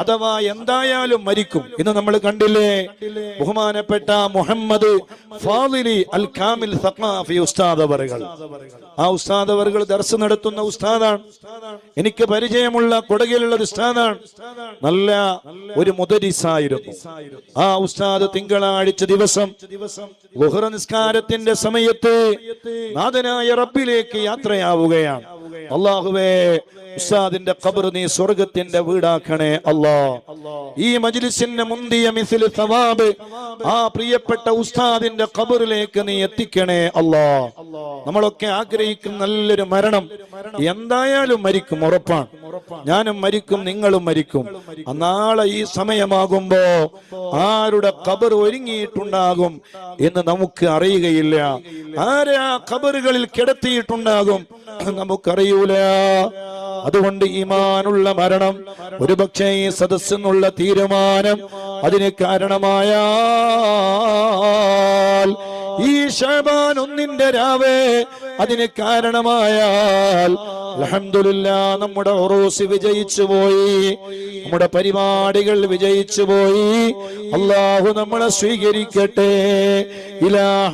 അഥവാ എന്തായാലും മരിക്കും. ഇന്ന് നമ്മൾ കണ്ടില്ലേ, ബഹുമാനപ്പെട്ട മുഹമ്മദ് ഫാദിലി അൽ കാമിൽ സഖാഫി ഉസ്താദ് അവറുകൾ. ആ ഉസ്താദ് അവറുകൾ ദർസ് നടത്തുന്ന ഉസ്താദാണ്. എനിക്ക് പരിചയമുള്ള കൊടകിലുള്ള ഒരു ഉസ്താദാണ്. നല്ല ഒരു മുദരിസായിരുന്നു. ആ ഉസ്താദ് തിങ്കളാഴ്ച ദിവസം ളുഹ്ർ നിസ്കാരത്തിന്റെ സമയത്ത് നാഥനായ റബ്ബിലേക്ക് യാത്രയാവുകയാണ്. അല്ലാഹുവേ, ഉസ്താദിന്റെ ഖബർ നീ സ്വർഗത്തിന്റെ വീടാക്കണേ അല്ലാ. ഈ മജ്ലിസിന്റെ മുന്തിയ മിസ്ൽ സവാബ് ആ പ്രിയപ്പെട്ട ഉസ്താദിന്റെ ഖബറിലേക്ക് നീ എത്തിക്കണേ അല്ലാ. നമ്മളൊക്കെ ആഗ്രഹിക്കുന്ന നല്ലൊരു മരണം. എന്തായാലും മരിക്കും, ഉറപ്പാണ്. ഞാനും മരിക്കും, നിങ്ങളും മരിക്കും. നാളെ ഈ സമയമാകുമ്പോ ആരുടെ ഖബർ ഒരുങ്ങിയിട്ടുണ്ടാകും എന്ന് നമുക്ക് അറിയുകയില്ല. ആരെ ആ ഖബറുകളിൽ കിടത്തിയിട്ടുണ്ടാകും നമുക്കറിയൂല. അതുകൊണ്ട് ഈമാനുള്ള മരണം ഒരുപക്ഷെ ഈ സദസ്സിനുള്ള തീരുമാനം അതിന് കാരണമായാൽ, ഈ ശഅബാൻ 1 രാവേ അതിന് കാരണമായാൽ, അൽഹംദുലില്ലാഹ് നമ്മുടെ ഉറൂസ് വിജയിച്ചു പോയി, നമ്മുടെ പരിപാടികൾ വിജയിച്ചു പോയി. അല്ലാഹു നമ്മളെ സ്വീകരിക്കട്ടെ. ഇലാഹ